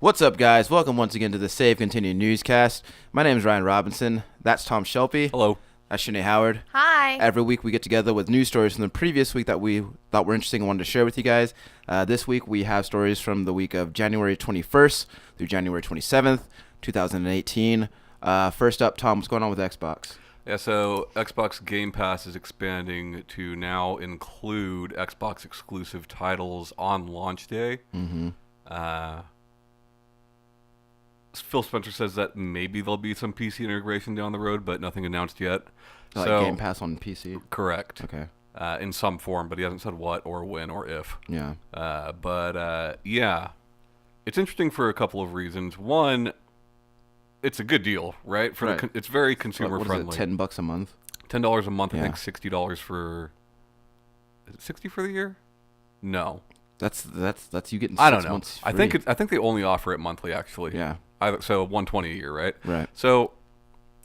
What's up, guys? Welcome once again to the Save Continue Newscast. My name is Ryan Robinson. That's Tom Shelby. Hello. That's Shanae Howard. Hi. Every week we get together with news stories from the previous week that we thought were interesting and wanted to share with you guys. This week we have stories from the week of January 21st through January 27th, 2018. First up, Tom, what's going on with Xbox? Yeah, so Xbox Game Pass is expanding to now include Xbox exclusive titles on launch day. Mm-hmm. Phil Spencer says that maybe there'll be some PC integration down the road, but nothing announced yet. Like Game Pass on PC? Correct. Okay. In some form, but he hasn't said what or when or if. Yeah. Yeah. It's interesting for a couple of reasons. One, it's a good deal, right? It's very consumer friendly. What is it, $10 a month? $10 a month, Yeah. I think $60 for... Is it 60 for the year? No. That's you getting 6 I don't know. months I free. think they only offer it monthly, actually. Yeah. So $120 a year, right? Right. So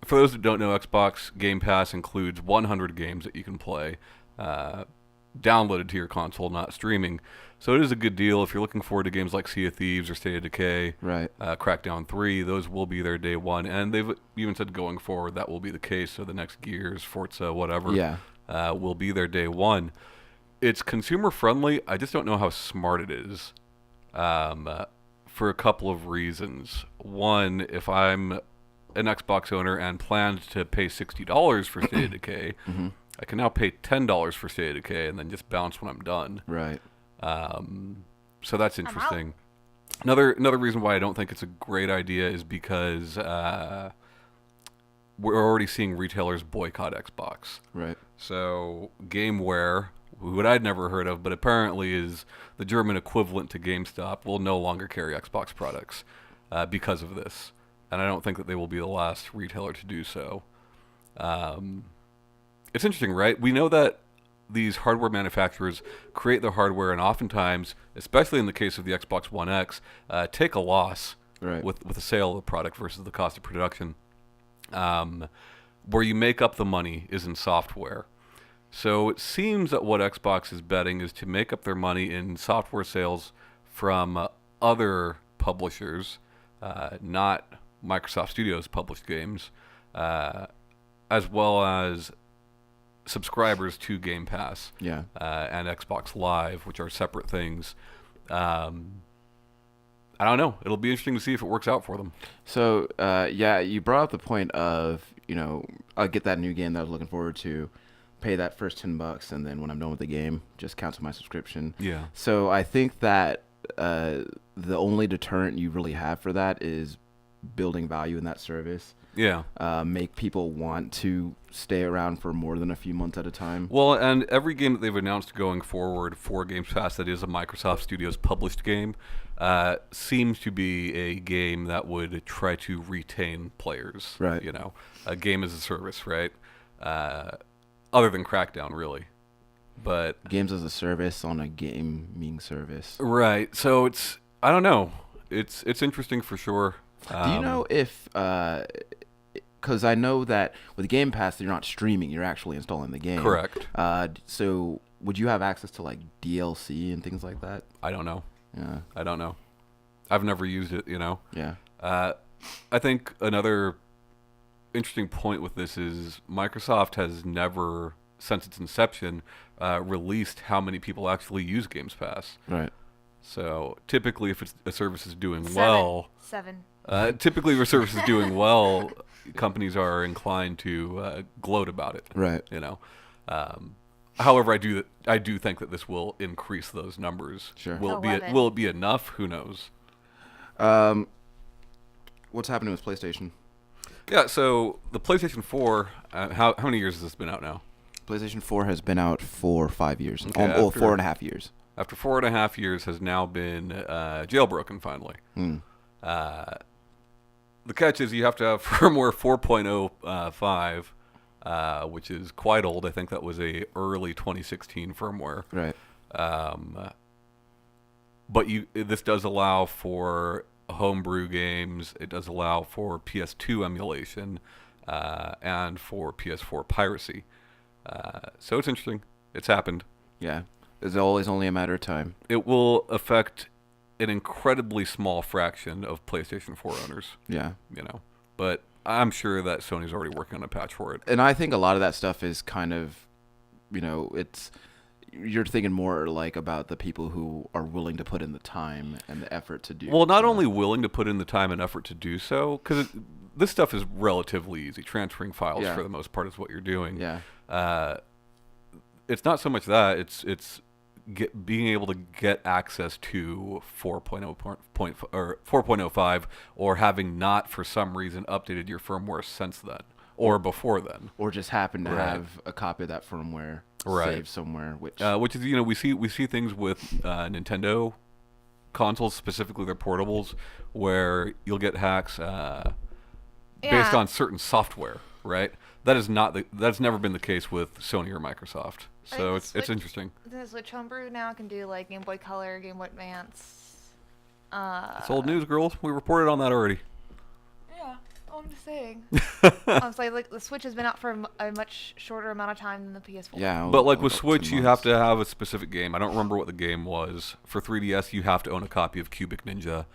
for those that don't know, Xbox Game Pass includes 100 games that you can play downloaded to your console, not streaming. So it is a good deal if you're looking forward to games like Sea of Thieves or State of Decay, Right. Crackdown 3. Those will be there day one, and they've even said going forward that will be the case. So the next Gears, Forza, whatever, will be there day one. It's consumer friendly. I just don't know how smart it is. For a couple of reasons. One, if I'm an Xbox owner and planned to pay $60 for State of Decay, Mm-hmm. I can now pay $10 for State of Decay and then just bounce when I'm done. Right. So that's interesting. Another reason why I don't think it's a great idea is because we're already seeing retailers boycott Xbox. Right. So GameWare, what I'd never heard of, but apparently is the German equivalent to GameStop, will no longer carry Xbox products because of this. And I don't think that they will be the last retailer to do so. It's interesting, right? We know that these hardware manufacturers create the hardware and oftentimes, especially in the case of the Xbox One X, take a loss with the sale of the product versus the cost of production. Where you make up the money is in software. So it seems that what Xbox is betting is to make up their money in software sales from other publishers, not Microsoft Studios published games, as well as subscribers to Game Pass and Xbox Live, which are separate things. I don't know. It'll be interesting to see if it works out for them. So, you brought up the point of, I'll get that new game that I was looking forward to, pay that first $10, and then when I'm done with the game, just cancel my subscription. Yeah. So I think that the only deterrent you really have for that is building value in that service. Yeah. Make people want to stay around for more than a few months at a time. Well, and every game that they've announced going forward for Games Pass that is a Microsoft Studios published game seems to be a game that would try to retain players. Right. A game as a service, right? Other than Crackdown, really. But games as a service on a gaming service. Right. So I don't know. It's interesting for sure. Do you know if, because I know that with Game Pass, you're not streaming, you're actually installing the game. Correct. So would you have access to like DLC and things like that? I don't know. Yeah. I don't know. I've never used it, Yeah. I think another interesting point with this is Microsoft has never, since its inception, released how many people actually use Games Pass. Right. So typically, if a service is doing Seven. Typically, if a service is doing well, companies are inclined to gloat about it. Right. However, I do think that this will increase those numbers. Sure. Will it be enough? Who knows? What's happening with PlayStation? Yeah. So the PlayStation 4. How many years has this been out now? PlayStation 4 has been out for 5 years. Okay, 4.5 years. After 4.5 years, has now been jailbroken finally. The catch is you have to have firmware 4.05, which is quite old. I think that was a early 2016 firmware. Right. But this does allow for homebrew games. It does allow for PS2 emulation and for PS4 piracy. So it's interesting. It's happened. Yeah. It's always only a matter of time. It will affect an incredibly small fraction of PlayStation 4 owners. Yeah. But I'm sure that Sony's already working on a patch for it. And I think a lot of that stuff is kind of, it's you're thinking more like about the people who are willing to put in the time and the effort to do. Well, not only willing to put in the time and effort to do so, because this stuff is relatively easy. Transferring files for the most part is what you're doing. Yeah. It's not so much that it's being able to get access to 4.05 or having not for some reason updated your firmware since then or before then, or just happen to have a copy of that firmware saved somewhere, which is we see things with Nintendo consoles, specifically their portables, where you'll get hacks based on certain software, right? That's never been the case with Sony or Microsoft. So it's interesting. The Switch Homebrew now can do like Game Boy Color, Game Boy Advance. It's old news, girls. We reported on that already. Yeah, I'm just saying. I was like the Switch has been out for a much shorter amount of time than the PS4. Yeah, but like with Switch, you have to have a specific game. I don't remember what the game was. For 3DS, you have to own a copy of Cubic Ninja,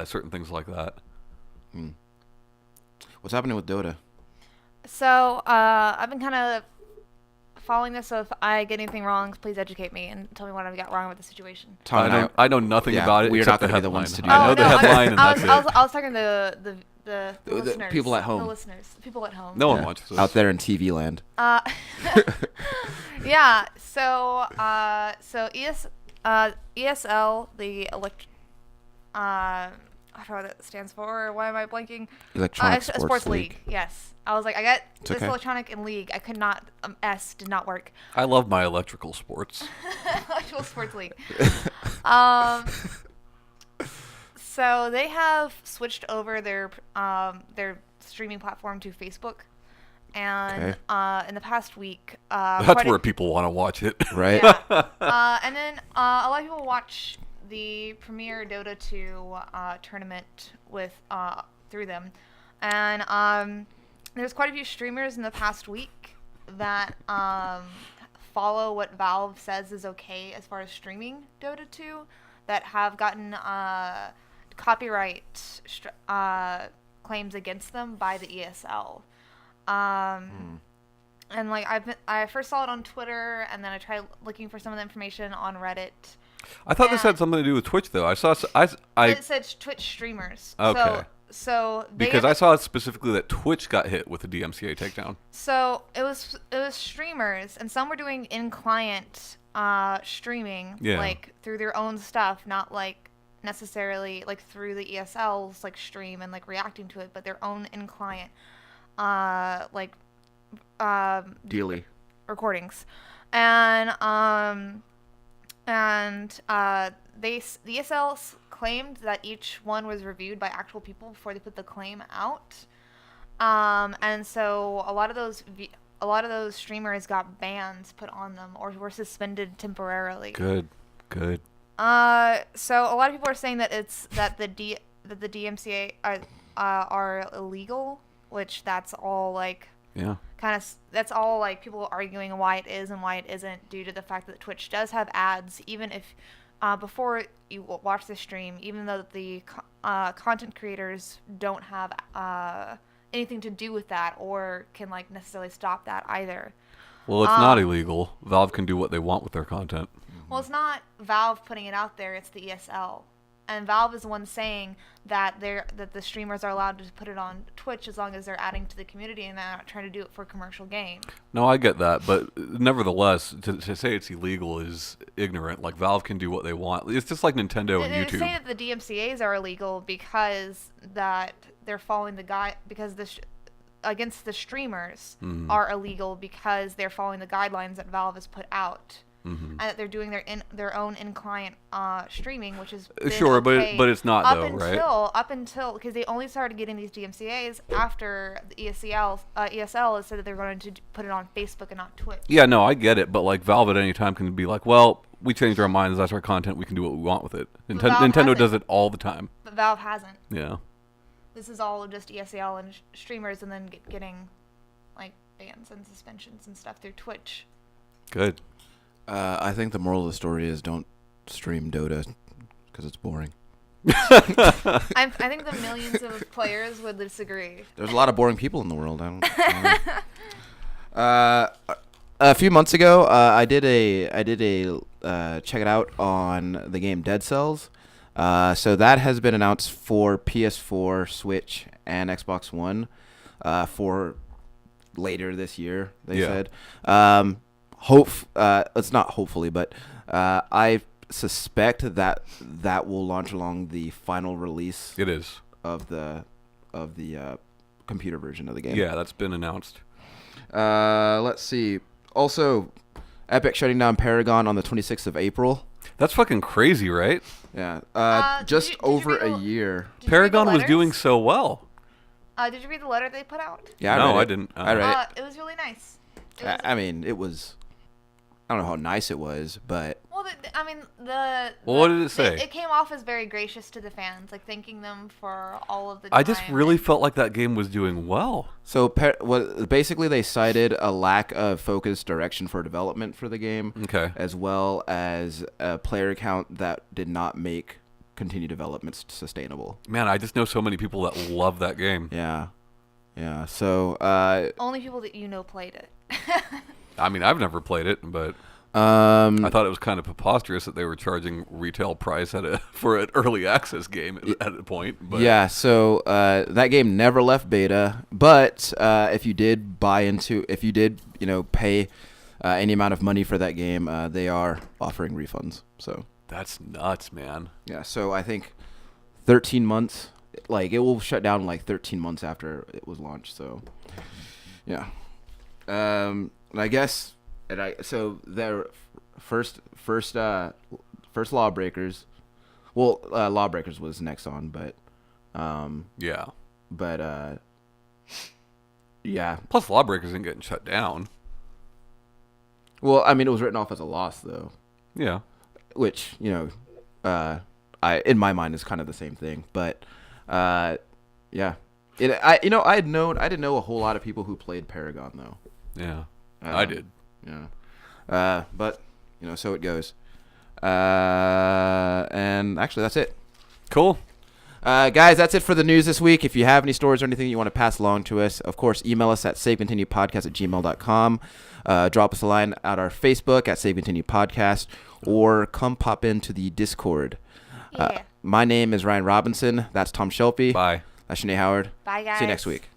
certain things like that. What's happening with Dota? So I've been kind of following this, so if I get anything wrong, please educate me and tell me what I've got wrong with the situation. I know nothing about it. We're except not going to be the headline. ones to do I know that. the headline, and that's it. I was talking to the listeners. People at home. The listeners. The people at home. No one watches this. Out there in TV land. Yeah. So ESL, the I forgot what that stands for. Why am I blanking? Electronic Sports League. Yes. I was like, I got this okay. electronic and league. I could not. S did not work. I love my electrical sports. Electrical Sports League. So they have switched over their streaming platform to Facebook, and in the past week, that's where people want to watch it, right? Yeah. And then a lot of people watch the premier Dota 2 tournament with through them, and there's quite a few streamers in the past week that follow what Valve says is okay as far as streaming Dota 2 that have gotten copyright claims against them by the ESL. And like I first saw it on Twitter, and then I tried looking for some of the information on Reddit. I thought this had something to do with Twitch, though. It said Twitch streamers. Okay. So because I saw specifically that Twitch got hit with a DMCA takedown. So it was streamers, and some were doing in-client streaming, like through their own stuff, not like necessarily like through the ESL's like stream and like reacting to it, but their own in-client Dealy recordings, and the ESL claimed that each one was reviewed by actual people before they put the claim out, and so a lot of those streamers got bans put on them or were suspended temporarily. Good. So a lot of people are saying that the DMCA are illegal, which that's all like that's all like people arguing why it is and why it isn't, due to the fact that Twitch does have ads even if before you watch the stream, even though the content creators don't have anything to do with that or can like necessarily stop that either. Well, it's not illegal. Valve can do what they want with their content. Well, it's not Valve putting it out there, it's the ESL. And Valve is the one saying that the streamers are allowed to put it on Twitch as long as they're adding to the community and they're not trying to do it for commercial gain. No, I get that, but nevertheless, to say it's illegal is ignorant. Like, Valve can do what they want. It's just like Nintendo and YouTube. They say that the DMCAs are illegal because that they're following the because against the streamers are illegal because they're following the guidelines that Valve has put out. And that they're doing their own in-client streaming, which is sure, okay but it's not right? Up until because they only started getting these DMCAs after the ESL has said that they're going to put it on Facebook and not Twitch. Yeah, no, I get it, but like Valve at any time can be like, well, we changed our minds. That's our content. We can do what we want with it. Nintendo does it all the time. But Valve hasn't. Yeah. This is all just ESL and streamers, and then getting like bans and suspensions and stuff through Twitch. Good. I think the moral of the story is don't stream Dota because it's boring. I think the millions of players would disagree. There's a lot of boring people in the world. I don't a few months ago, I did a check it out on the game Dead Cells. So that has been announced for PS4, Switch, and Xbox One for later this year. They said. It's not hopefully, but I suspect that will launch along the final release. It is of the computer version of the game. Yeah, that's been announced. Let's see. Also, Epic shutting down Paragon on the 26th of April. That's fucking crazy, right? Yeah. Just over a year. Paragon was doing so well. Did you read the letter they put out? Yeah, I didn't. I read it. It was really nice. I mean, it was. I don't know how nice it was, but. Well, what did it say? It came off as very gracious to the fans, like thanking them for all of the. I just really felt like that game was doing well. So, basically, they cited a lack of focused direction for development for the game, as well as a player count that did not make continued development sustainable. Man, I just know so many people that love that game. Yeah. So. Only people that played it. I mean, I've never played it, but. I thought it was kind of preposterous that they were charging retail price for an early access game at a point. But. Yeah, so that game never left beta, but if you did pay any amount of money for that game, they are offering refunds. So that's nuts, man. Yeah, so I think 13 months, like it will shut down like 13 months after it was launched. So yeah, and I guess. So their first Lawbreakers, Lawbreakers was next on, but yeah. Plus Lawbreakers isn't getting shut down. Well, I mean, it was written off as a loss though. Yeah. Which in my mind is kind of the same thing, but yeah. I didn't know a whole lot of people who played Paragon though. Yeah, I did. Yeah. But, so it goes. And actually, that's it. Cool. Guys, that's it for the news this week. If you have any stories or anything you want to pass along to us, of course, email us at savecontinuepodcast@gmail.com. Drop us a line at our Facebook at savecontinuepodcast, or come pop into the Discord. Yeah. My name is Ryan Robinson. That's Tom Shelby. Bye. That's Shanae Howard. Bye, guys. See you next week.